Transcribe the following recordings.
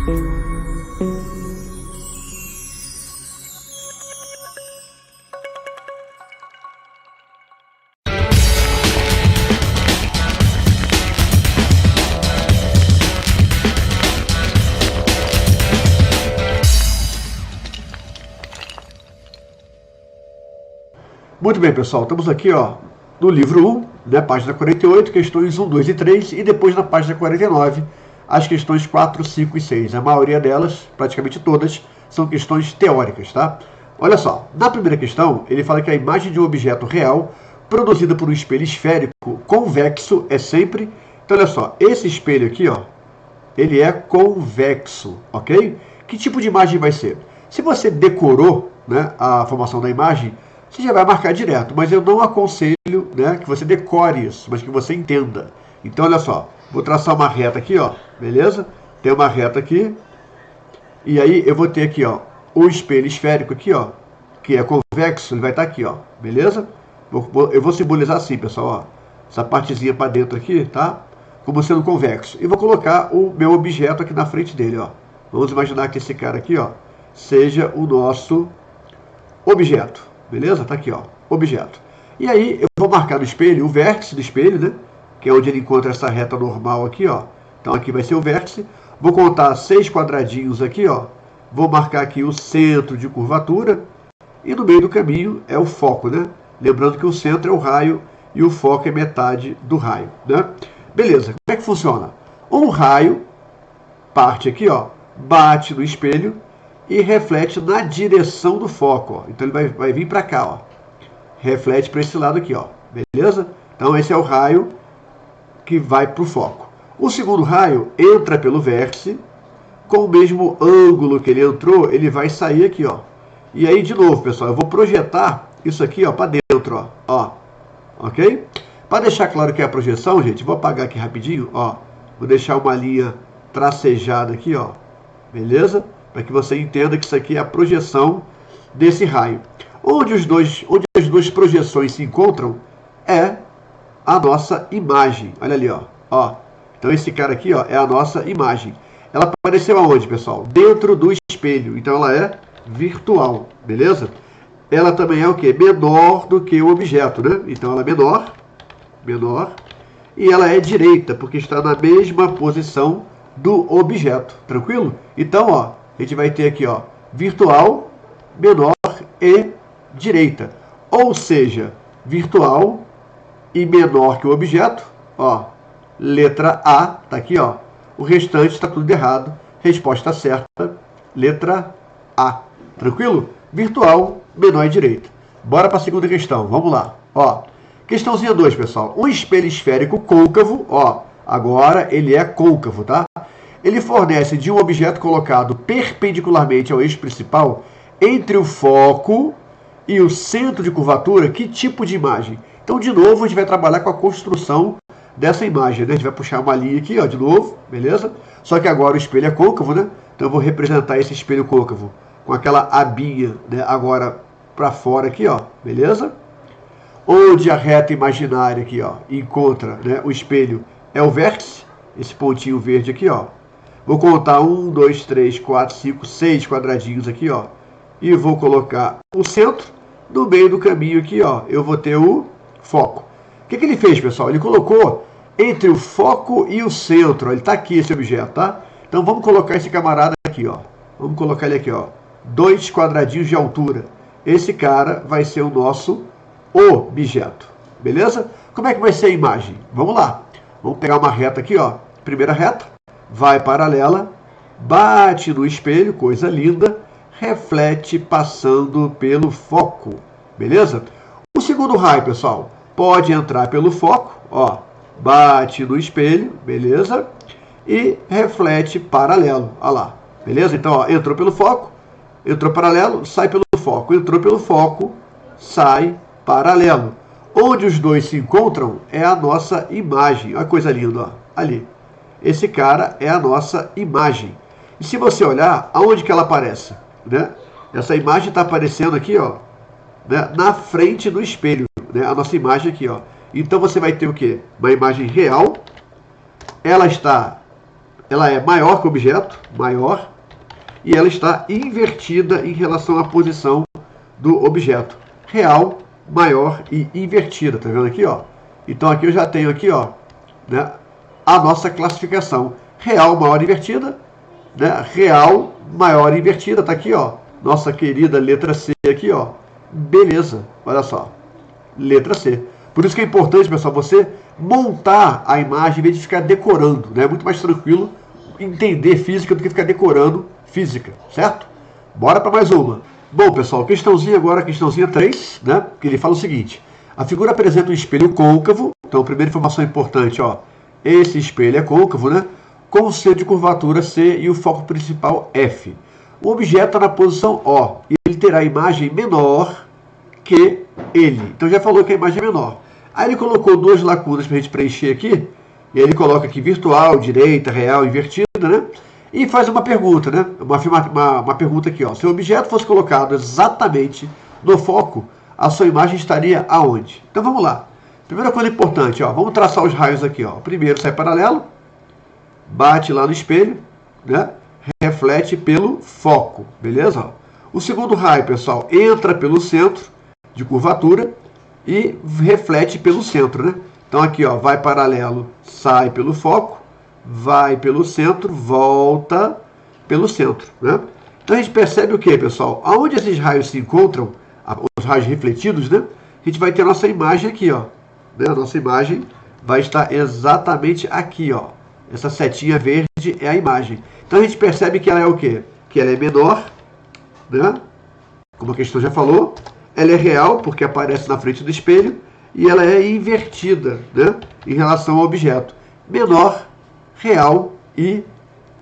Muito bem, pessoal, estamos aqui no livro 1, né, página 48, questões 1, 2 e 3, e depois na página 49, as questões 4, 5 e 6. A maioria delas, praticamente todas, são questões teóricas, tá? Olha só, na primeira questão, ele fala que a imagem de um objeto real, produzida por um espelho esférico convexo, é sempre... Então, olha só, esse espelho aqui, ele é convexo, ok? Que tipo de imagem vai ser? Se você decorou, né, a formação da imagem, você já vai marcar direto, mas eu não aconselho, né, que você decore isso, mas que você entenda. Então, olha só, vou traçar uma reta aqui, beleza? Tem uma reta aqui, e aí eu vou ter aqui, o espelho esférico aqui, que é convexo, ele vai estar aqui, beleza? Eu vou simbolizar assim, pessoal, essa partezinha para dentro aqui, tá? Como sendo convexo. E vou colocar o meu objeto aqui na frente dele, Vamos imaginar que esse cara aqui, seja o nosso objeto. Beleza? Tá aqui, objeto. E aí eu vou marcar no espelho o vértice do espelho, né? Que é onde ele encontra essa reta normal aqui, Então aqui vai ser o vértice. Vou contar 6 quadradinhos aqui, Vou marcar aqui o centro de curvatura. E no meio do caminho é o foco, né? Lembrando que o centro é o raio e o foco é metade do raio, né? Beleza, como é que funciona? Um raio parte aqui, bate no espelho e reflete na direção do foco, Então ele vai vir para cá, Reflete para esse lado aqui, Beleza? Então esse é o raio que vai para o foco. O segundo raio entra pelo vértice, com o mesmo ângulo que ele entrou, ele vai sair aqui, E aí, de novo, pessoal, eu vou projetar isso aqui, para dentro, Ok? Para deixar claro que é a projeção, gente, vou apagar aqui rapidinho, Vou deixar uma linha tracejada aqui, Beleza? Para que você entenda que isso aqui é a projeção desse raio. Onde as duas projeções se encontram é a nossa imagem. Olha ali, Então esse cara aqui, é a nossa imagem. Ela apareceu aonde, pessoal? Dentro do espelho. Então ela é virtual, beleza? Ela também é o quê? Menor do que o objeto, né? Então ela é menor. E ela é direita, porque está na mesma posição do objeto, tranquilo? Então, a gente vai ter aqui, virtual, menor e direita. Ou seja, virtual e menor que o objeto, letra A, tá aqui, O restante está tudo errado. Resposta certa, letra A. Tranquilo? Virtual, menor e direita. Bora para a segunda questão, vamos lá. Questãozinha 2, pessoal. Um espelho esférico côncavo, agora ele é côncavo, tá? Ele fornece de um objeto colocado perpendicularmente ao eixo principal, entre o foco e o centro de curvatura, que tipo de imagem? Então, de novo, a gente vai trabalhar com a construção dessa imagem, né? A gente vai puxar uma linha aqui, de novo, beleza? Só que agora o espelho é côncavo, né? Então, eu vou representar esse espelho côncavo com aquela abinha, né? Agora para fora aqui, beleza? Onde a reta imaginária aqui, encontra, né, o espelho é o vértice, esse pontinho verde aqui, Vou contar 1, 2, 3, 4, 5, 6 quadradinhos aqui, E vou colocar o centro. No meio do caminho aqui, eu vou ter o foco. O que ele fez, pessoal? Ele colocou entre o foco e o centro. Ele está aqui, esse objeto, tá? Então vamos colocar esse camarada aqui, Vamos colocar ele aqui, 2 quadradinhos de altura. Esse cara vai ser o nosso objeto. Beleza? Como é que vai ser a imagem? Vamos lá. Vamos pegar uma reta aqui, Primeira reta. Vai paralela. Bate no espelho, coisa linda. Reflete passando pelo foco. Beleza? O segundo raio, pessoal, pode entrar pelo foco. Bate no espelho. Beleza? E reflete paralelo. Olha lá. Beleza? Então, entrou pelo foco. Entrou paralelo, sai pelo foco. Entrou pelo foco, sai paralelo. Onde os dois se encontram é a nossa imagem. Olha que coisa linda, ali. Esse cara é a nossa imagem. E se você olhar, aonde que ela aparece? Né? Essa imagem está aparecendo aqui, né? Na frente do espelho. Né? A nossa imagem aqui, Então você vai ter o quê? Uma imagem real. Ela está ela é maior que o objeto, maior, e ela está invertida em relação à posição do objeto. Real, maior e invertida, tá vendo aqui, ó? Então aqui eu já tenho aqui, ó, né, a nossa classificação. Real, maior, invertida, né? Real, maior, invertida, tá aqui, ó. Nossa querida letra C aqui, ó. Beleza, olha só. Letra C. Por isso que é importante, pessoal, você montar a imagem em vez de ficar decorando, né? É muito mais tranquilo entender física do que ficar decorando física, certo? Bora para mais uma. Bom, pessoal, questãozinha agora, questãozinha 3, né? Que ele fala o seguinte: a figura apresenta um espelho côncavo. Então, primeira informação importante, ó. Esse espelho é côncavo, né? Com o centro de curvatura C e o foco principal F. O objeto está na posição O e ele terá a imagem menor que ele. Então já falou que a imagem é menor. Aí ele colocou duas lacunas para a gente preencher aqui. E aí ele coloca aqui virtual, direita, real, invertida, né? E faz uma pergunta, né? Uma pergunta aqui, ó. Se o objeto fosse colocado exatamente no foco, a sua imagem estaria aonde? Então vamos lá. Primeira coisa importante, ó. Vamos traçar os raios aqui, ó. O primeiro sai paralelo, bate lá no espelho, né? Reflete pelo foco, beleza? O segundo raio, pessoal, entra pelo centro de curvatura e reflete pelo centro, né? Então aqui, ó, vai paralelo, sai pelo foco, vai pelo centro, volta pelo centro, né? Então a gente percebe o que, pessoal? Aonde esses raios se encontram, os raios refletidos, né? A gente vai ter a nossa imagem aqui, ó. Né? A nossa imagem vai estar exatamente aqui, ó. Essa setinha verde é a imagem. Então a gente percebe que ela é o quê? Que ela é menor, né? Como a questão já falou. Ela é real, porque aparece na frente do espelho, e ela é invertida, né, em relação ao objeto. Menor, real e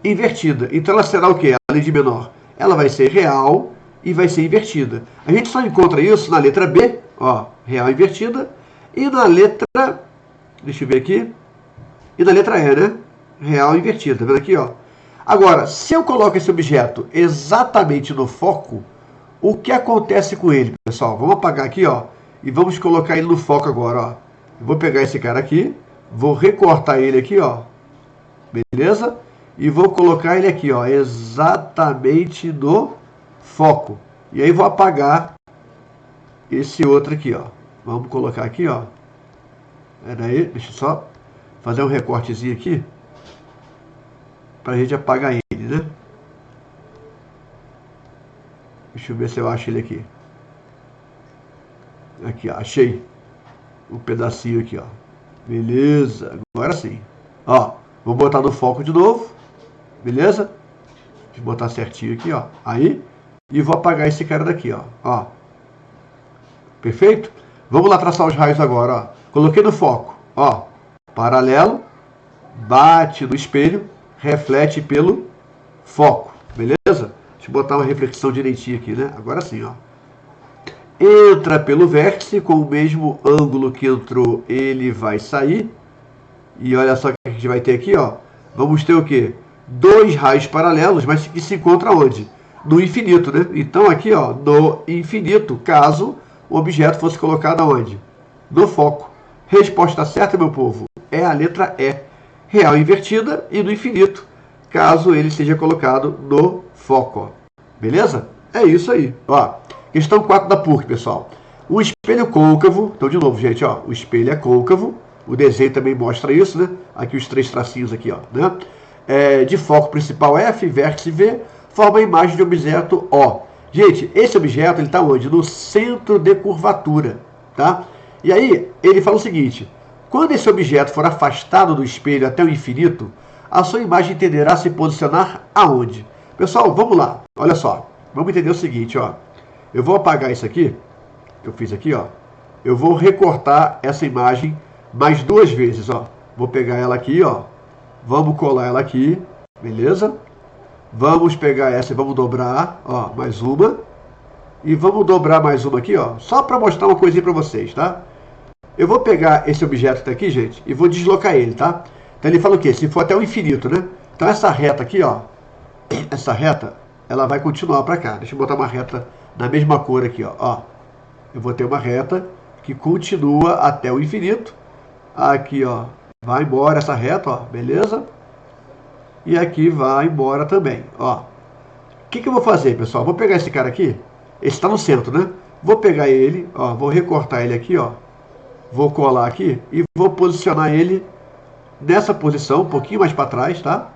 invertida. Então ela será o quê? Além de menor, ela vai ser real e vai ser invertida. A gente só encontra isso na letra B, ó, real invertida, e na letra, deixa eu ver aqui, e na letra E, né? Real invertida, tá vendo aqui, ó? Agora, se eu coloco esse objeto exatamente no foco, o que acontece com ele, pessoal? Vamos apagar aqui, ó, e vamos colocar ele no foco agora, ó. Eu vou pegar esse cara aqui, vou recortar ele aqui, ó, beleza? E vou colocar ele aqui, ó, exatamente no foco. E aí vou apagar esse outro aqui, ó. Vamos colocar aqui, ó. Pera aí, deixa eu só fazer um recortezinho aqui pra gente apagar ele, né? Deixa eu ver se eu acho ele aqui. Aqui, ó, achei um pedacinho aqui, ó. Beleza, agora sim. Ó, vou botar no foco de novo. Beleza? Deixa eu botar certinho aqui, ó. Aí. E vou apagar esse cara daqui, ó. Ó. Perfeito? Vamos lá traçar os raios agora, ó. Coloquei no foco, ó. Paralelo. Bate no espelho. Reflete pelo foco. Beleza? Deixa eu botar uma reflexão direitinho aqui, né? Agora sim, ó. Entra pelo vértice, com o mesmo ângulo que entrou, ele vai sair. E olha só o que a gente vai ter aqui, ó. Vamos ter o quê? Dois raios paralelos, mas que se encontram onde? No infinito, né? Então aqui, ó, no infinito, caso o objeto fosse colocado aonde? No foco. Resposta certa, meu povo, é a letra E. Real invertida e no infinito, caso ele seja colocado no foco, ó. Beleza? É isso aí. Ó, questão 4 da PUC, pessoal. O espelho côncavo, então de novo, gente, ó, o espelho é côncavo, o desenho também mostra isso, né? Aqui os três tracinhos aqui, ó, né? De foco principal F, vértice V, forma a imagem de objeto O. Gente, esse objeto, ele está onde? No centro de curvatura, tá? E aí, ele fala o seguinte: quando esse objeto for afastado do espelho até o infinito, a sua imagem tenderá a se posicionar aonde? Pessoal, vamos lá. Olha só. Vamos entender o seguinte, ó. Eu vou apagar isso aqui, que eu fiz aqui, ó. Eu vou recortar essa imagem mais duas vezes, ó. Vou pegar ela aqui, ó. Vamos colar ela aqui, beleza? Vamos pegar essa e vamos dobrar, ó, mais uma. E vamos dobrar mais uma aqui, ó. Só para mostrar uma coisinha para vocês, tá? Eu vou pegar esse objeto daqui, gente, e vou deslocar ele, tá? Então ele fala o quê? Se for até o infinito, né? Então essa reta aqui, ó. Essa reta, ela vai continuar para cá. Deixa eu botar uma reta da mesma cor aqui, ó. Eu vou ter uma reta que continua até o infinito. Aqui, ó. Vai embora essa reta, ó. Beleza? e aqui vai embora também, ó. O que eu vou fazer, pessoal? Vou pegar esse cara aqui, esse está no centro, né? Vou pegar ele, ó, vou recortar ele aqui, ó. Vou colar aqui e vou posicionar ele nessa posição, um pouquinho mais para trás, tá?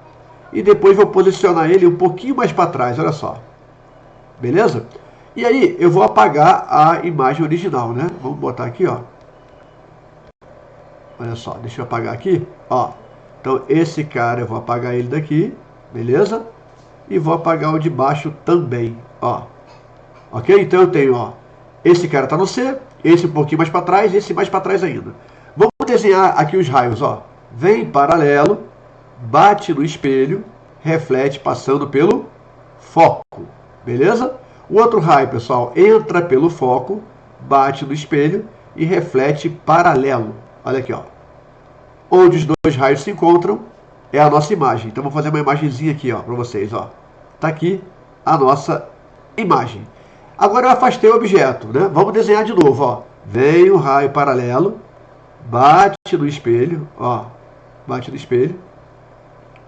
E depois vou posicionar ele um pouquinho mais para trás, olha só. Beleza? E aí eu vou apagar a imagem original, né? Vamos botar aqui, ó. Olha só, deixa eu apagar aqui, ó. Então esse cara eu vou apagar ele daqui, beleza? E vou apagar o de baixo também, ó. Ok? Então eu tenho, ó, esse cara tá no C, esse um pouquinho mais para trás, esse mais para trás ainda. Vamos desenhar aqui os raios, ó. Vem paralelo, bate no espelho, reflete passando pelo foco, beleza? O outro raio, pessoal, entra pelo foco, bate no espelho e reflete paralelo. Olha aqui, ó. Onde os dois raios se encontram é a nossa imagem. Então vou fazer uma imagenzinha aqui, ó, para vocês, ó. Tá aqui a nossa imagem. Agora eu afastei o objeto, né? Vamos desenhar de novo, ó. Vem o raio paralelo, bate no espelho, ó. Bate no espelho.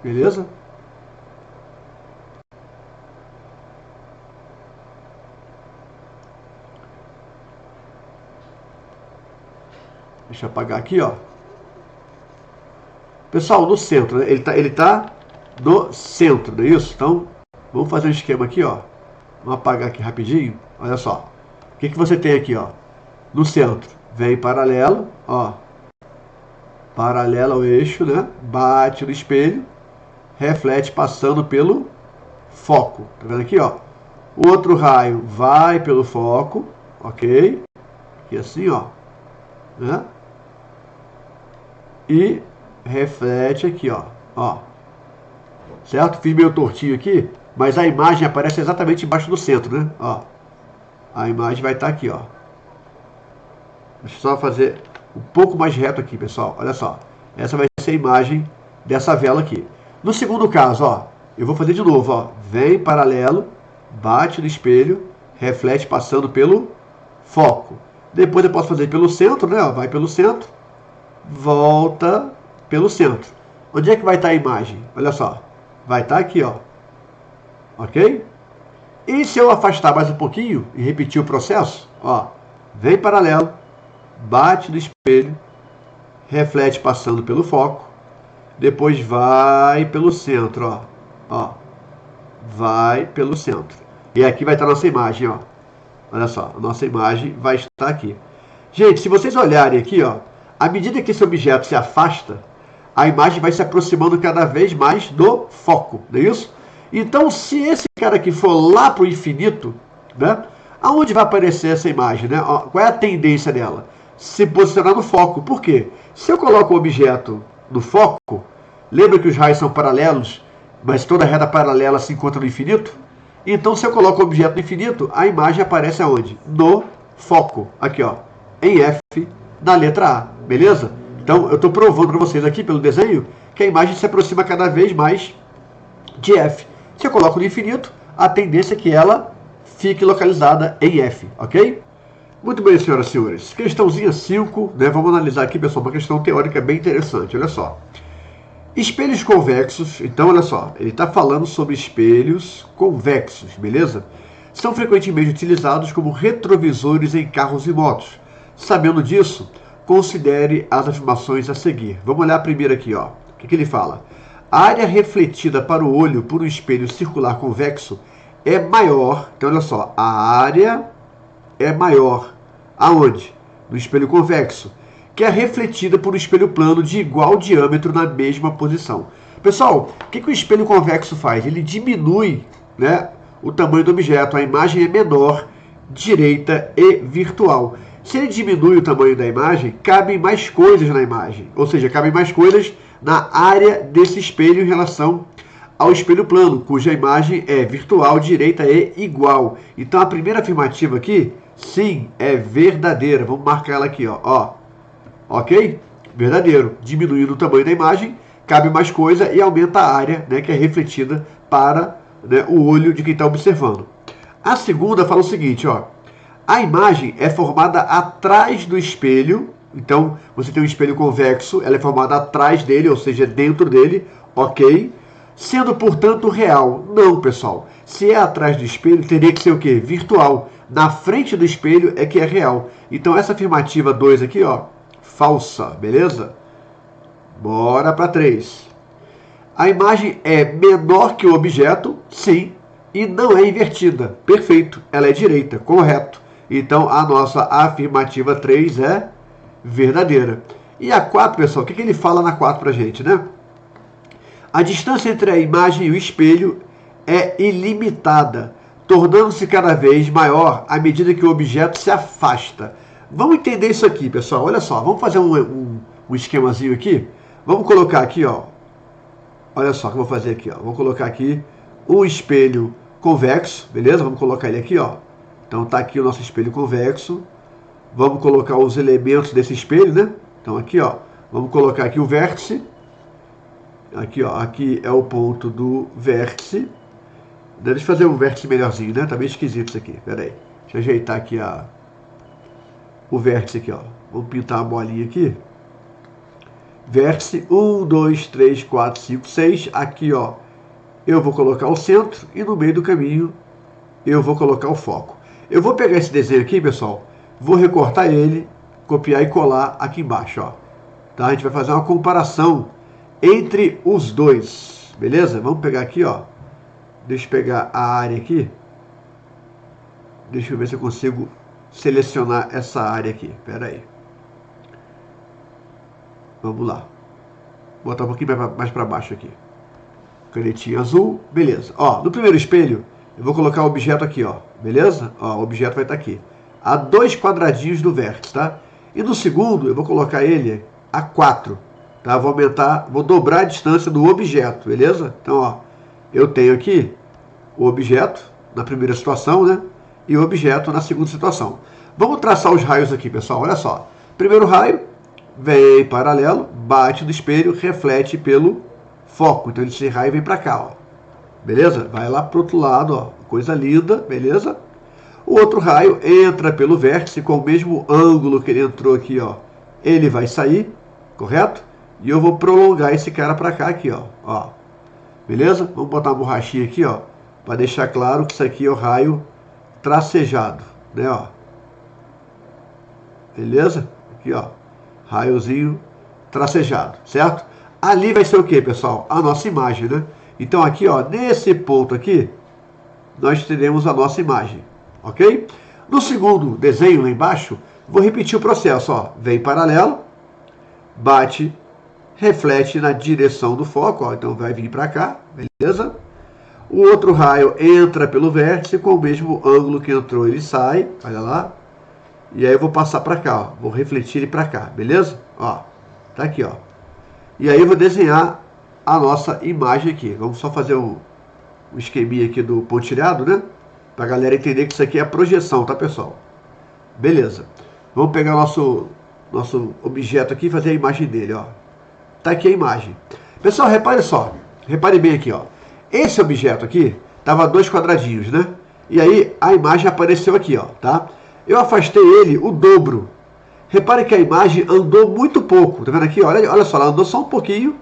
Beleza? Deixa eu apagar aqui, ó. Pessoal, no centro, né? Ele tá no centro, não é isso? Então, vamos fazer um esquema aqui, ó. Vamos apagar aqui rapidinho. Olha só. O que você tem aqui, ó? No centro, vem paralelo, ó. Paralelo ao eixo, né? Bate no espelho, reflete passando pelo foco. Tá vendo aqui, ó? O outro raio vai pelo foco, ok? Aqui assim, ó. Né? E reflete aqui, ó. Ó. Certo? Fiz meio tortinho aqui, mas a imagem aparece exatamente embaixo do centro, né? Ó. A imagem vai estar aqui, ó. Deixa eu só fazer um pouco mais reto aqui, pessoal. Olha só. Essa vai ser a imagem dessa vela aqui. No segundo caso, ó, eu vou fazer de novo, ó. Vem paralelo, bate no espelho, reflete passando pelo foco. Depois eu posso fazer pelo centro, né? Ó, vai pelo centro, volta pelo centro. Onde é que vai estar a imagem? Olha só. Vai estar aqui, ó. Ok? E se eu afastar mais um pouquinho e repetir o processo, ó, vem paralelo, bate no espelho, reflete passando pelo foco, depois vai pelo centro, ó, ó, vai pelo centro. E aqui vai estar a nossa imagem, ó. Olha só, a nossa imagem vai estar aqui. Gente, se vocês olharem aqui, ó, à medida que esse objeto se afasta, a imagem vai se aproximando cada vez mais do foco, não é isso? Então, se esse cara aqui for lá para o infinito, né, aonde vai aparecer essa imagem? Né? Qual é a tendência dela? Se posicionar no foco. Por quê? Se eu coloco o objeto no foco, lembra que os raios são paralelos, mas toda reta paralela se encontra no infinito? Então, se eu coloco o objeto no infinito, a imagem aparece aonde? No foco. Aqui, ó, em F, na letra A. Beleza? Então, eu estou provando para vocês aqui, pelo desenho, que a imagem se aproxima cada vez mais de F. Se eu coloco no infinito, a tendência é que ela fique localizada em F, ok? Muito bem, senhoras e senhores. Questãozinha 5, né? Vamos analisar aqui, pessoal, uma questão teórica bem interessante. Olha só. Espelhos convexos, então, olha só, ele está falando sobre espelhos convexos, beleza? São frequentemente utilizados como retrovisores em carros e motos. Sabendo disso, considere as afirmações a seguir. Vamos olhar primeiro aqui, ó. O que ele fala? A área refletida para o olho por um espelho circular convexo é maior. Então, olha só, a área é maior. Aonde? No espelho convexo, que é refletida por um espelho plano de igual diâmetro na mesma posição. Pessoal, o que o espelho convexo faz? Ele diminui, né, o tamanho do objeto. A imagem é menor, direita e virtual. Se ele diminui o tamanho da imagem, cabem mais coisas na imagem. Ou seja, cabem mais coisas na área desse espelho em relação ao espelho plano, cuja imagem é virtual, direita e igual. Então a primeira afirmativa aqui, sim, é verdadeira. Vamos marcar ela aqui, ó. Ok? Verdadeiro. Diminuindo o tamanho da imagem, cabe mais coisa e aumenta a área, né, que é refletida para, né, o olho de quem está observando. A segunda fala o seguinte, ó. A imagem é formada atrás do espelho. Então, você tem um espelho convexo, ela é formada atrás dele, ou seja, dentro dele, ok? sendo, portanto, real. Não, pessoal. Se é atrás do espelho, teria que ser o quê? Virtual. Na frente do espelho é que é real. Então, essa afirmativa 2 aqui, ó, falsa, beleza? Bora para 3. A imagem é menor que o objeto, sim, e não é invertida. Perfeito, ela é direita, correto. Então, a nossa afirmativa 3 é verdadeira. E a 4, pessoal, o que ele fala na 4 pra gente, né? A distância entre a imagem e o espelho é ilimitada, tornando-se cada vez maior à medida que o objeto se afasta. Vamos entender isso aqui, pessoal. Olha só, vamos fazer um esquemazinho aqui. Vamos colocar aqui, ó. Olha só o que eu vou fazer aqui, ó. Vou colocar aqui um espelho convexo, beleza? Vamos colocar ele aqui, ó. Então tá aqui o nosso espelho convexo. Vamos colocar os elementos desse espelho, né? Então aqui, ó. Vamos colocar aqui o vértice. Aqui, ó. Aqui é o ponto do vértice. Deixa eu fazer um vértice melhorzinho, né? Tá meio esquisito isso aqui. Pera aí. Deixa eu ajeitar aqui o vértice aqui, ó. Vamos pintar a bolinha aqui. Vértice 1, 2, 3, 4, 5, 6. Aqui, ó, eu vou colocar o centro e no meio do caminho eu vou colocar o foco. Eu vou pegar esse desenho aqui, pessoal, vou recortar ele, copiar e colar aqui embaixo, ó. Tá? A gente vai fazer uma comparação entre os dois, beleza? Vamos pegar aqui, ó. Deixa eu pegar a área aqui. Deixa eu ver se eu consigo selecionar essa área aqui. Pera aí. Vamos lá. Vou botar um pouquinho mais para baixo aqui. Canetinha azul. Beleza. Ó, no primeiro espelho, eu vou colocar o objeto aqui, ó. Beleza? Ó, o objeto vai estar aqui. A 2 quadradinhos do vértice, tá? E no segundo, eu vou colocar ele a 4. Tá? Vou aumentar, vou dobrar a distância do objeto, beleza? Então, ó, eu tenho aqui o objeto na primeira situação, né? E o objeto na segunda situação. Vamos traçar os raios aqui, pessoal. Olha só. Primeiro raio vem paralelo, bate no espelho, reflete pelo foco. Então esse raio vem para cá, ó. Beleza? Vai lá pro outro lado, ó. Coisa linda, beleza? O outro raio entra pelo vértice com o mesmo ângulo que ele entrou aqui, ó. Ele vai sair, correto? E eu vou prolongar esse cara para cá aqui, ó. Beleza? Vamos botar uma borrachinha aqui, ó, para deixar claro que isso aqui é o raio tracejado, né, ó. Beleza? Aqui, ó. Raiozinho tracejado, certo? Ali vai ser o que, pessoal? A nossa imagem, né? Então aqui, ó, nesse ponto aqui, nós teremos a nossa imagem, ok? No segundo desenho lá embaixo, vou repetir o processo, ó. Vem paralelo, bate, reflete na direção do foco, ó. Então vai vir para cá, beleza? O outro raio entra pelo vértice, com o mesmo ângulo que entrou, ele sai, olha lá. E aí eu vou passar para cá, ó. Vou refletir ele para cá, beleza? Ó, tá aqui, ó. E aí eu vou desenhar a nossa imagem aqui. Vamos só fazer um esqueminha aqui do pontilhado, né? Pra galera entender que isso aqui é a projeção, tá, pessoal? Beleza. Vamos pegar o nosso objeto aqui e fazer a imagem dele, ó. Tá aqui a imagem. Pessoal, repare só. Repare bem aqui, ó. Esse objeto aqui tava 2 quadradinhos, né? E aí a imagem apareceu aqui, ó, tá? Eu afastei ele o dobro. Repare que a imagem andou muito pouco. Tá vendo aqui? Olha só, ela andou só um pouquinho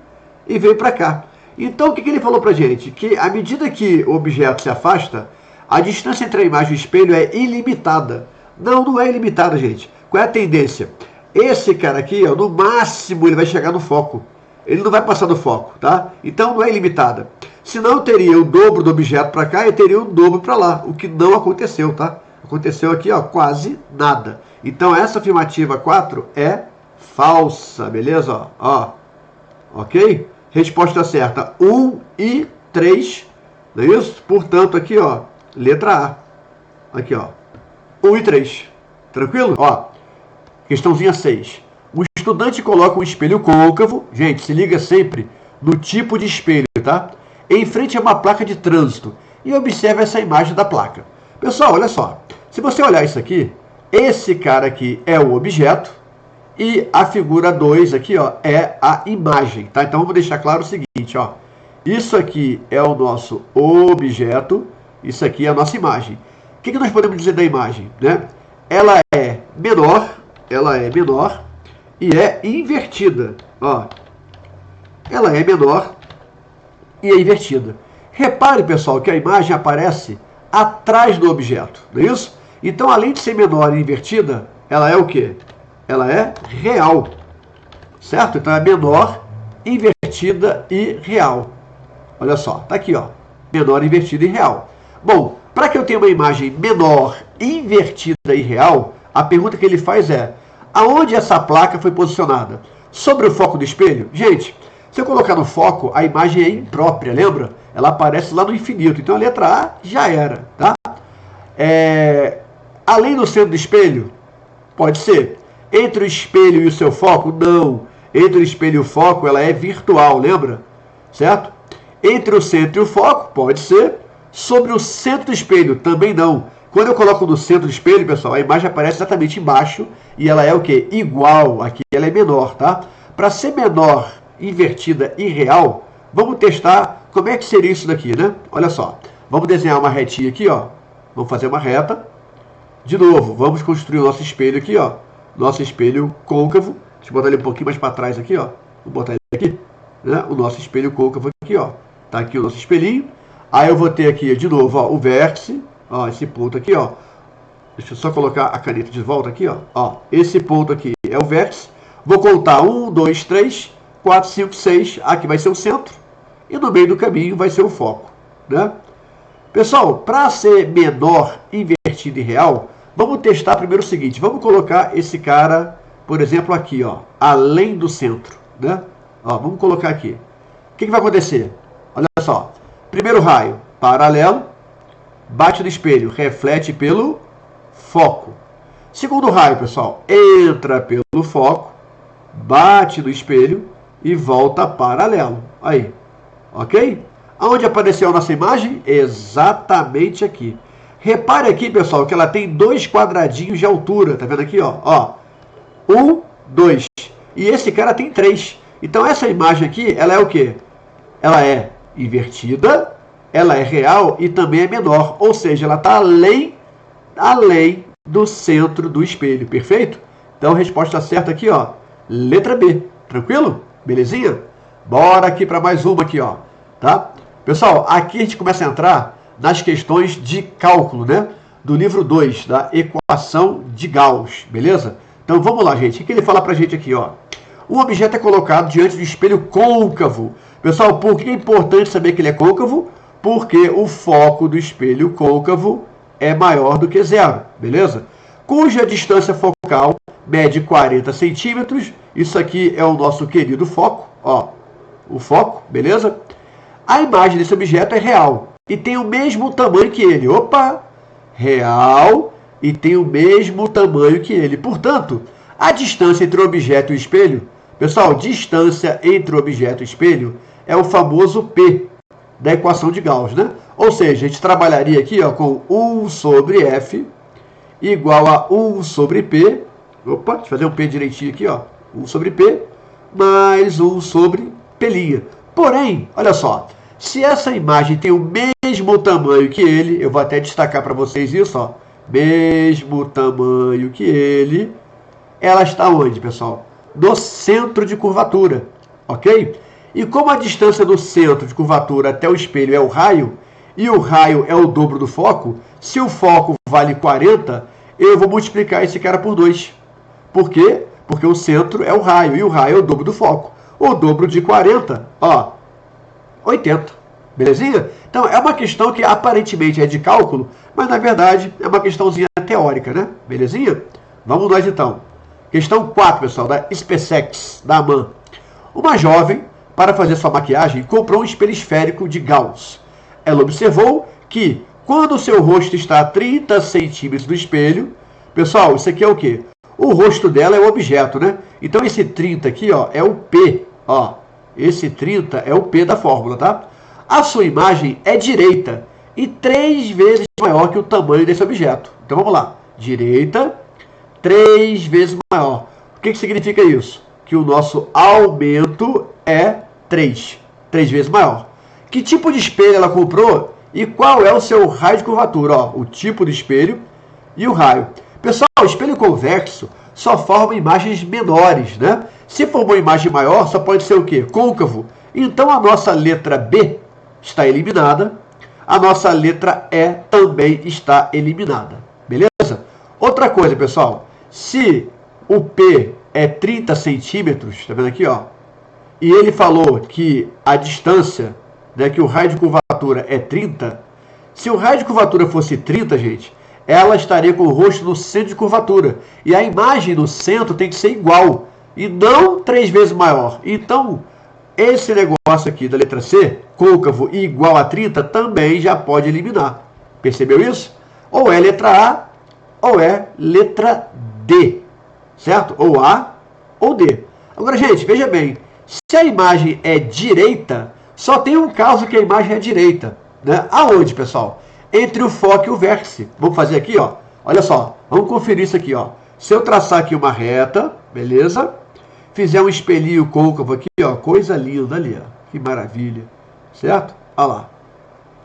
e veio para cá. Então, o que ele falou pra gente? Que à medida que o objeto se afasta, a distância entre a imagem e o espelho é ilimitada. Não, não é ilimitada, gente. Qual é a tendência? Esse cara aqui, ó, no máximo, ele vai chegar no foco. Ele não vai passar do foco, tá? Então, não é ilimitada. Senão, eu teria o dobro do objeto para cá e eu teria o dobro para lá. O que não aconteceu, tá? Aconteceu aqui, ó, quase nada. Então, essa afirmativa 4 é falsa, beleza? Ó, ok? Resposta certa, 1 e 3, não é isso? Portanto, aqui, ó, letra A. Aqui, ó, 1 e 3. Tranquilo? Ó, questãozinha 6. O estudante coloca um espelho côncavo, gente, se liga sempre no tipo de espelho, tá? Em frente a uma placa de trânsito e observa essa imagem da placa. Pessoal, olha só. Se você olhar isso aqui, esse cara aqui é o objeto e a figura 2 aqui, ó, é a imagem, tá? Então vamos deixar claro o seguinte, ó. Isso aqui é o nosso objeto, isso aqui é a nossa imagem. O que nós podemos dizer da imagem, né? Ela é menor e é invertida, ó. Ela é menor e é invertida. Repare, pessoal, que a imagem aparece atrás do objeto, não é isso? Então, além de ser menor e invertida, ela é o quê? Ela é real, certo? Então, é menor, invertida e real. Olha só, tá aqui, ó, menor, invertida e real. Bom, para que eu tenha uma imagem menor, invertida e real, a pergunta que ele faz é: aonde essa placa foi posicionada? Sobre o foco do espelho? Gente, se eu colocar no foco, a imagem é imprópria, lembra? Ela aparece lá no infinito. Então a letra A já era, tá? Além do centro do espelho? Pode ser. Entre o espelho e o seu foco? Não. Entre o espelho e o foco, ela é virtual, lembra? Certo? Entre o centro e o foco? Pode ser. Sobre o centro do espelho? Também não. Quando eu coloco no centro do espelho, pessoal, a imagem aparece exatamente embaixo e ela é o quê? Igual. Aqui ela é menor, tá? Para ser menor, invertida e real, vamos testar como é que seria isso daqui, né? Olha só. Vamos desenhar uma retinha aqui, ó. Vamos fazer uma reta. De novo, vamos construir o nosso espelho aqui, ó. Nosso espelho côncavo. Deixa eu botar ele um pouquinho mais para trás aqui, ó. Vou botar ele aqui, né? O nosso espelho côncavo aqui, ó. Tá aqui o nosso espelhinho. Aí eu vou ter aqui, de novo, ó, o vértice. Ó, esse ponto aqui, ó. Deixa eu só colocar a caneta de volta aqui, ó. Esse ponto aqui é o vértice. Vou contar 1, 2, 3, 4, 5, 6. Aqui vai ser o centro. E no meio do caminho vai ser o foco, né? Pessoal, para ser menor, invertido e real, vamos testar primeiro o seguinte. Vamos colocar esse cara, por exemplo, aqui, ó. Além do centro, né? Ó, vamos colocar aqui. O que vai acontecer? Olha só. Primeiro raio, paralelo. Bate no espelho, reflete pelo foco. Segundo raio, pessoal, entra pelo foco, bate no espelho e volta paralelo. Aí, ok? Aonde apareceu a nossa imagem? Exatamente aqui. Repare aqui, pessoal, que ela tem 2 quadradinhos de altura. Tá vendo aqui, ó? 1, 2. E esse cara tem 3. Então essa imagem aqui, ela é o quê? Ela é invertida, ela é real e também é menor. Ou seja, ela está além do centro do espelho. Perfeito? Então, resposta certa aqui, ó. Letra B. Tranquilo? Belezinha? Bora aqui para mais uma aqui, ó. Tá? Pessoal, aqui a gente começa a entrar nas questões de cálculo, né? Do livro 2, da equação de Gauss. Beleza? Então, vamos lá, gente. O que ele fala pra gente aqui, ó? Um objeto é colocado diante do espelho côncavo. Pessoal, por que é importante saber que ele é côncavo? Porque o foco do espelho côncavo é maior do que 0, beleza? Cuja distância focal mede 40 centímetros. Isso aqui é o nosso querido foco, ó. O foco, beleza? A imagem desse objeto é real e tem o mesmo tamanho que ele. Opa! Real e tem o mesmo tamanho que ele. Portanto, a distância entre o objeto e o espelho, pessoal, distância entre o objeto e o espelho é o famoso P da equação de Gauss, né? Ou seja, a gente trabalharia aqui, ó, com 1 sobre F igual a 1 sobre P. Opa, deixa eu fazer um P direitinho aqui, ó. 1 sobre P mais 1 sobre P'. Porém, olha só, se essa imagem tem o mesmo tamanho que ele, eu vou até destacar para vocês isso, ó. Mesmo tamanho que ele, ela está onde, pessoal? No centro de curvatura, ok? E como a distância do centro de curvatura até o espelho é o raio, e o raio é o dobro do foco, se o foco vale 40, eu vou multiplicar esse cara por 2. Por quê? Porque o centro é o raio, e o raio é o dobro do foco. O dobro de 40, ó, 80. Belezinha? Então, é uma questão que aparentemente é de cálculo, mas na verdade é uma questãozinha teórica, né? Belezinha? Vamos nós então. Questão 4, pessoal, da SpaceX, da AMAN. Uma jovem, para fazer sua maquiagem, comprou um espelho esférico de Gauss. Ela observou que, quando o seu rosto está a 30 centímetros do espelho, pessoal, isso aqui é o quê? O rosto dela é o objeto, né? Então esse 30 aqui, ó, é o P, ó. Esse 30 é o P da fórmula, tá? A sua imagem é direita e 3 vezes maior que o tamanho desse objeto. Então vamos lá. Direita, 3 vezes maior. O que significa isso? Que o nosso aumento é 3 vezes maior. Que tipo de espelho ela comprou e qual é o seu raio de curvatura? Ó, o tipo de espelho e o raio. Pessoal, o espelho convexo só forma imagens menores, né? Se for uma imagem maior, só pode ser o quê? Côncavo. Então a nossa letra B está eliminada. A nossa letra E também está eliminada. Beleza? Outra coisa, pessoal. Se o P é 30 centímetros, tá vendo aqui, ó? E ele falou que a distância, né, que o raio de curvatura é 30. Se o raio de curvatura fosse 30, gente, ela estaria com o rosto no centro de curvatura. E a imagem no centro tem que ser igual. E não 3 vezes maior. Então, esse negócio aqui da letra C, côncavo e igual a 30, também já pode eliminar. Percebeu isso? Ou é letra A, ou é letra D. Certo? Ou A, ou D. Agora, gente, veja bem. Se a imagem é direita, só tem um caso que a imagem é direita. Né? Aonde, pessoal? Entre o foco e o vértice. Vamos fazer aqui, ó. Olha só. Vamos conferir isso aqui, ó. Se eu traçar aqui uma reta, beleza? Fizer um espelhinho côncavo aqui, ó. Coisa linda ali, ó. Que maravilha. Certo? Olha lá.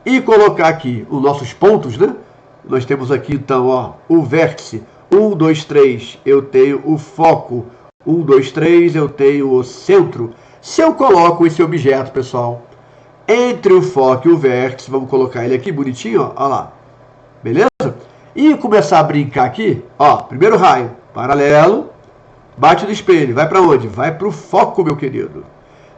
E colocar aqui os nossos pontos, né? Nós temos aqui, então, ó, o vértice. 1, 2, 3. Eu tenho o foco. 1, 2, 3, eu tenho o centro. Se eu coloco esse objeto, pessoal, entre o foco e o vértice, vamos colocar ele aqui bonitinho, ó, olha lá. Beleza? E começar a brincar aqui, ó, primeiro raio, paralelo, bate no espelho, vai para onde? Vai para o foco, meu querido.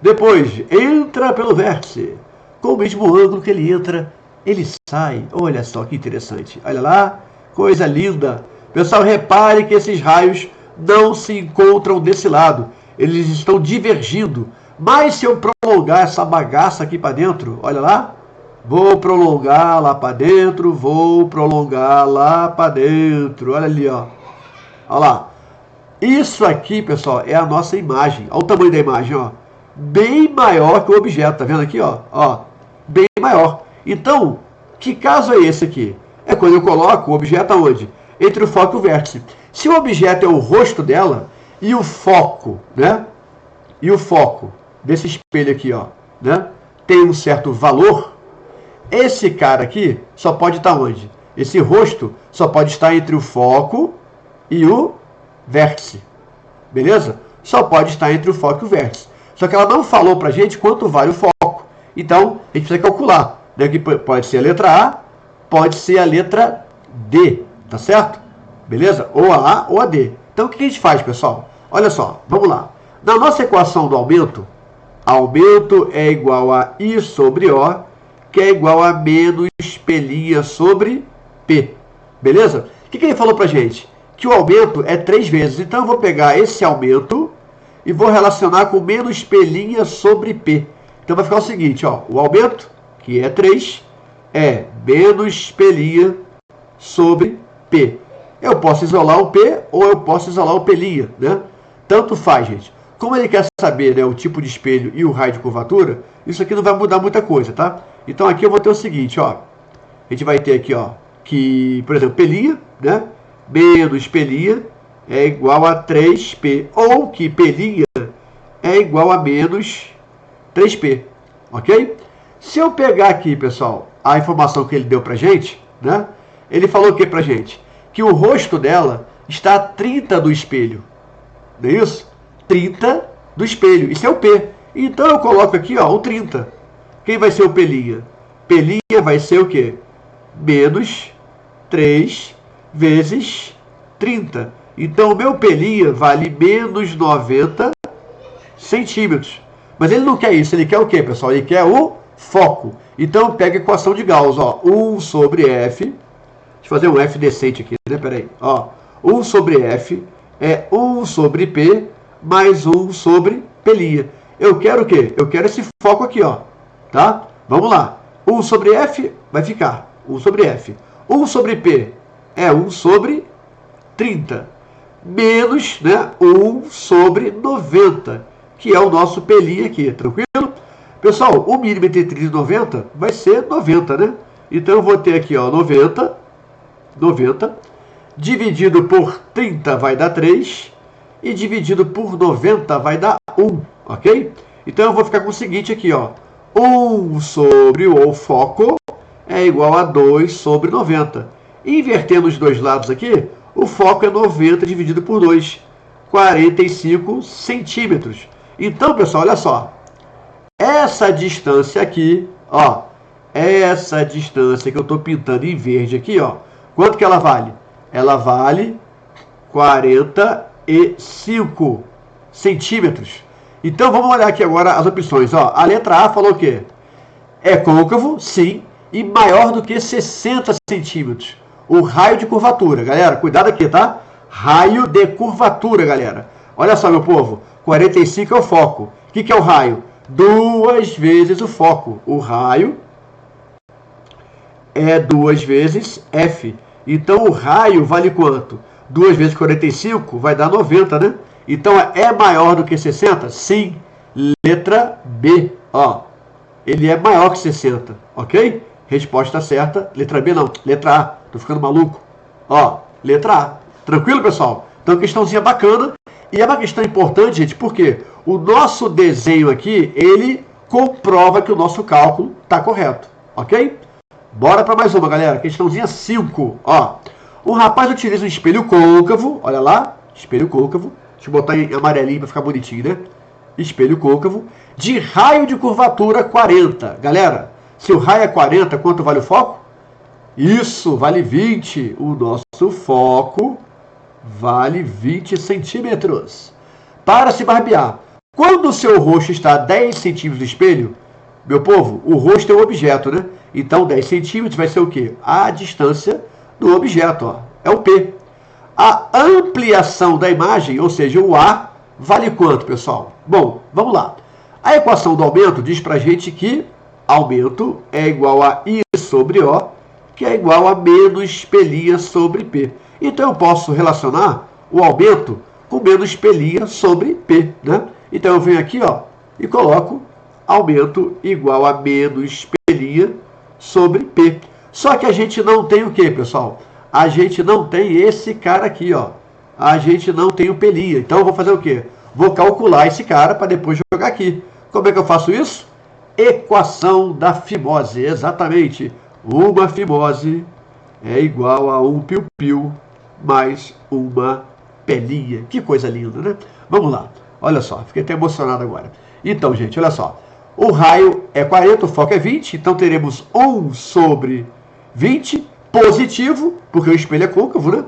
Depois, entra pelo vértice. Com o mesmo ângulo que ele entra, ele sai. Olha só que interessante. Olha lá, coisa linda. Pessoal, repare que esses raios não se encontram desse lado. Eles estão divergindo. Mas se eu prolongar essa bagaça aqui para dentro, olha lá, vou prolongar lá para dentro, vou prolongar lá para dentro. Olha ali, ó. Olha lá. Isso aqui, pessoal, é a nossa imagem. Olha o tamanho da imagem, ó. Bem maior que o objeto. Tá vendo aqui, ó? Ó, bem maior. Então, que caso é esse aqui? É quando eu coloco o objeto aonde? Entre o foco e o vértice. Se o objeto é o rosto dela e o foco, né? E o foco desse espelho aqui, ó, né? Tem um certo valor. Esse cara aqui só pode estar onde? Esse rosto só pode estar entre o foco e o vértice. Beleza? Só pode estar entre o foco e o vértice. Só que ela não falou pra gente quanto vale o foco. Então, a gente precisa calcular. Né? Que pode ser a letra A, pode ser a letra D. Tá certo? Beleza? Ou a A ou a D. Então, o que a gente faz, pessoal? Olha só, vamos lá. Na nossa equação do aumento, aumento é igual a I sobre O, que é igual a menos P' sobre P. Beleza? O que ele falou pra gente? Que o aumento é 3 vezes. Então, eu vou pegar esse aumento e vou relacionar com menos P' sobre P. Então, vai ficar o seguinte, ó. O aumento, que é 3, é menos P' sobre P. Eu posso isolar o P ou eu posso isolar o P', né? Tanto faz, gente. Como ele quer saber, né, o tipo de espelho e o raio de curvatura, isso aqui não vai mudar muita coisa, tá? Então aqui eu vou ter o seguinte, ó. A gente vai ter aqui, ó, que, por exemplo, P', né? Menos P' é igual a 3P. Ou que P' é igual a menos 3P. Ok? Se eu pegar aqui, pessoal, a informação que ele deu pra gente, né? Ele falou o que pra gente? Que o rosto dela está a 30 do espelho. Não é isso? 30 do espelho. Isso é o P. Então eu coloco aqui, ó, o 30. Quem vai ser o P'? P' vai ser o quê? Menos 3 vezes 30. Então o meu P' vale menos 90 centímetros. Mas ele não quer isso. Ele quer o quê, pessoal? Ele quer o foco. Então pega a equação de Gauss, ó. 1 sobre F. Deixa eu fazer um F decente aqui, né? Peraí. Ó, 1 sobre F é 1 sobre P mais 1 sobre P'. Eu quero o quê? Eu quero esse foco aqui, ó. Tá? Vamos lá. 1 sobre F vai ficar 1 sobre F. 1 sobre P é 1 sobre 30. Menos, né, 1 sobre 90, que é o nosso P' aqui. Tranquilo? Pessoal, o mínimo entre 30 e 90 vai ser 90, né? Então eu vou ter aqui, ó, 90, dividido por 30 vai dar 3, e dividido por 90 vai dar 1, ok? Então eu vou ficar com o seguinte aqui, ó. 1 sobre o foco é igual a 2 sobre 90. Invertendo os dois lados aqui, o foco é 90 dividido por 2, 45 centímetros. Então, pessoal, olha só. Essa distância aqui, ó, essa distância que eu estou pintando em verde aqui, ó, quanto que ela vale? Ela vale 45 centímetros. Então vamos olhar aqui agora as opções. Ó, a letra A falou o quê? É côncavo, sim, e maior do que 60 centímetros. O raio de curvatura. Galera, cuidado aqui, tá? Raio de curvatura, galera. Olha só, meu povo. 45 é o foco. O que é o raio? 2 vezes o foco. O raio é 2 vezes F. Então o raio vale quanto? 2 vezes 45 vai dar 90, né? Então é maior do que 60? Sim. Letra B. Ó, ele é maior que 60, ok? Resposta certa. Letra B não, letra A. Tô ficando maluco. Ó, letra A. Tranquilo, pessoal? Então questãozinha bacana. E é uma questão importante, gente, porque o nosso desenho aqui, ele comprova que o nosso cálculo está correto, ok? Bora para mais uma, galera. Questãozinha 5. Ó, um rapaz utiliza um espelho côncavo, olha lá, espelho côncavo. Deixa eu botar em amarelinho para ficar bonitinho, né? Espelho côncavo, de raio de curvatura 40. Galera, se o raio é 40, quanto vale o foco? Isso, vale 20. O nosso foco vale 20 centímetros. Para se barbear, quando o seu rosto está a 10 centímetros do espelho, meu povo, o rosto é um objeto, né? Então 10 centímetros vai ser o quê? A distância do objeto, ó. É o P. A ampliação da imagem, ou seja, o A, vale quanto, pessoal? Bom, vamos lá. A equação do aumento diz pra gente que aumento é igual a I sobre O, que é igual a menos pelinha sobre P. Então eu posso relacionar o aumento com menos pelinha sobre P, né? Então eu venho aqui, ó, e coloco aumento igual a menos pelinha sobre P. Só que a gente não tem o que, pessoal? A gente não tem esse cara aqui, ó. A gente não tem o pelinha. Então eu vou fazer o quê? Vou calcular esse cara para depois jogar aqui. Como é que eu faço isso? Equação da fimose, exatamente. Uma fimose é igual a um piu-piu mais uma pelinha. Que coisa linda, né? Vamos lá. Olha só, fiquei até emocionado agora. Então, gente, olha só. O raio é 40, o foco é 20, então teremos 1 sobre 20, positivo, porque o espelho é côncavo, né?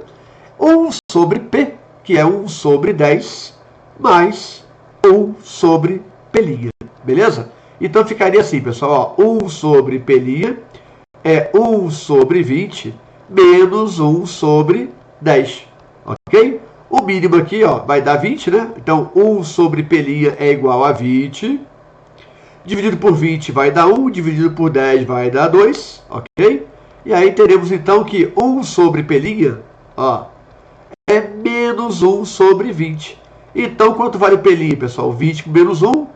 1 sobre P, que é 1 sobre 10, mais 1 sobre pelinha, beleza? Então ficaria assim, pessoal, ó, 1 sobre pelinha é 1 sobre 20, menos 1 sobre 10, ok? O mínimo aqui, ó, vai dar 20, né? Então 1 sobre pelinha é igual a 20, dividido por 20 vai dar 1, dividido por 10 vai dar 2, ok? E aí teremos então que 1 sobre pelinha, ó, é menos 1 sobre 20. Então quanto vale pelinha, pessoal? 20 com menos 1,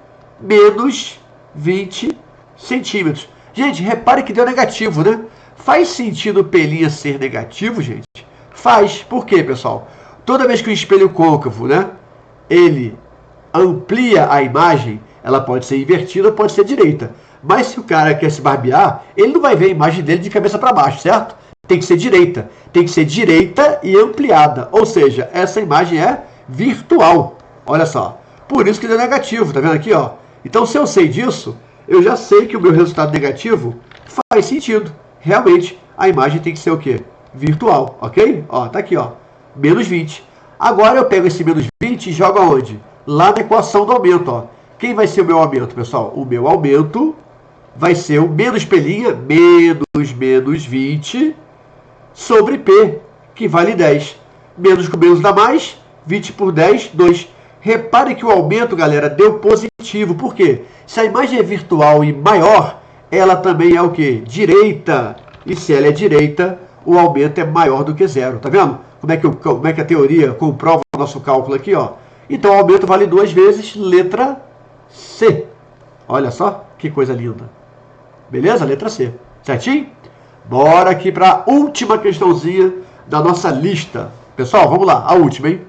menos 20 centímetros. Gente, repare que deu negativo, né? Faz sentido pelinha ser negativo, gente? Faz. Por quê, pessoal? Toda vez que o espelho côncavo, né, ele amplia a imagem, ela pode ser invertida ou pode ser direita. Mas se o cara quer se barbear, ele não vai ver a imagem dele de cabeça para baixo, certo? Tem que ser direita. Tem que ser direita e ampliada. Ou seja, essa imagem é virtual. Olha só. Por isso que deu negativo, tá vendo aqui, ó? Então, se eu sei disso, eu já sei que o meu resultado negativo faz sentido. Realmente, a imagem tem que ser o quê? Virtual, ok? Ó, tá aqui, ó. Menos 20. Agora eu pego esse menos 20 e jogo aonde? Lá na equação do aumento, ó. Quem vai ser o meu aumento, pessoal? O meu aumento vai ser o menos pelinha, menos 20, sobre P, que vale 10. Menos com menos dá mais, 20 por 10, 2. Repare que o aumento, galera, deu positivo. Por quê? Se a imagem é virtual e maior, ela também é o quê? Direita. E se ela é direita, o aumento é maior do que zero. Tá vendo? Como é que a teoria comprova o nosso cálculo aqui, ó? Então o aumento vale 2 vezes, letra C. Olha só, que coisa linda. Beleza? Letra C. Certinho? Bora aqui para a última questãozinha da nossa lista. Pessoal, vamos lá. A última, hein?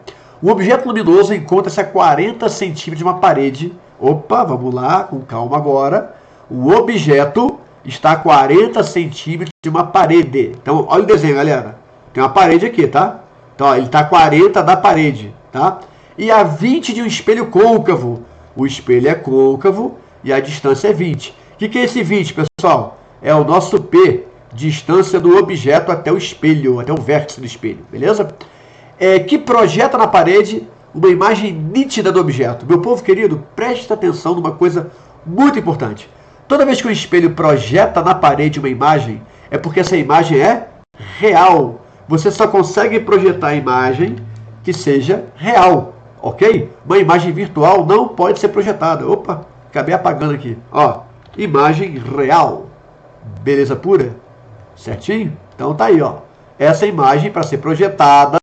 Um objeto luminoso encontra-se a 40 centímetros de uma parede. Opa, vamos lá, com calma agora. O objeto está a 40 centímetros de uma parede. Então, olha o desenho, galera. Tem uma parede aqui, tá? Então, ó, ele está a 40 da parede, tá? E a 20 de um espelho côncavo. O espelho é côncavo e a distância é 20. O que é esse 20, pessoal? é o nosso P, distância do objeto até o espelho, até o vértice do espelho, beleza? Que projeta na parede uma imagem nítida do objeto. Meu povo querido, preste atenção numa coisa muito importante. Toda vez que o espelho projeta na parede uma imagem, é porque essa imagem é real. Você só consegue projetar a imagem que seja real, ok? Uma imagem virtual não pode ser projetada. Opa, acabei apagando aqui. Ó, imagem real. Beleza pura? Certinho? Então tá aí, ó. Essa imagem, para ser projetada,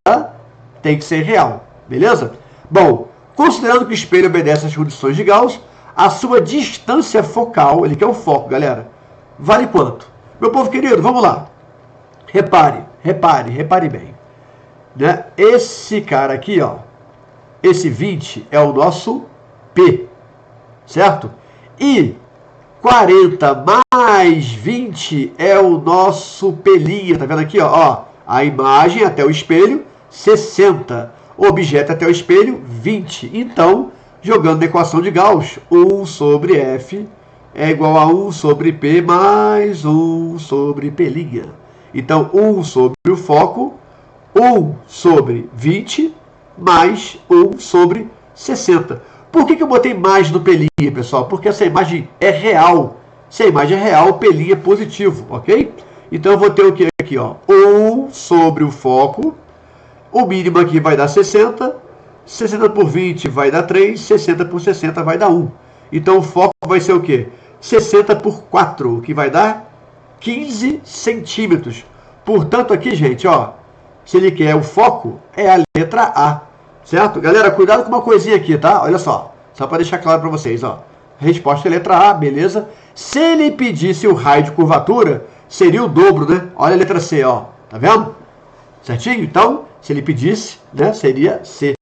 tem que ser real. Beleza? Bom, considerando que o espelho obedece às condições de Gauss, a sua distância focal, ele quer o foco, galera, vale quanto? Meu povo querido, vamos lá. Repare bem. Né? Esse cara aqui, ó, esse 20 é o nosso P, certo? E 40 mais 20 é o nosso P', tá vendo aqui, ó, a imagem até o espelho, 60. O objeto até o espelho, 20. Então, jogando na equação de Gauss, 1 sobre F é igual a 1 sobre P mais 1 sobre P'. Então, 1 sobre o foco, 1 sobre 20, mais 1 sobre 60. Por que eu botei mais no P', pessoal? Porque essa imagem é real. Se a imagem é real, o P' é positivo, ok? Então, eu vou ter o que aqui, ó? 1 sobre o foco. O mínimo aqui vai dar 60, 60 por 20 vai dar 3, 60 por 60 vai dar 1. Então o foco vai ser o quê? 60 por 4, que vai dar 15 centímetros. Portanto aqui, gente, ó, se ele quer o foco, é a letra A, certo? Galera, cuidado com uma coisinha aqui, tá? Olha só para deixar claro para vocês, ó. A resposta é a letra A, beleza? Se ele pedisse o raio de curvatura, seria o dobro, né? Olha a letra C, ó, tá vendo? Certinho? Então, se ele pedisse, né, seria C.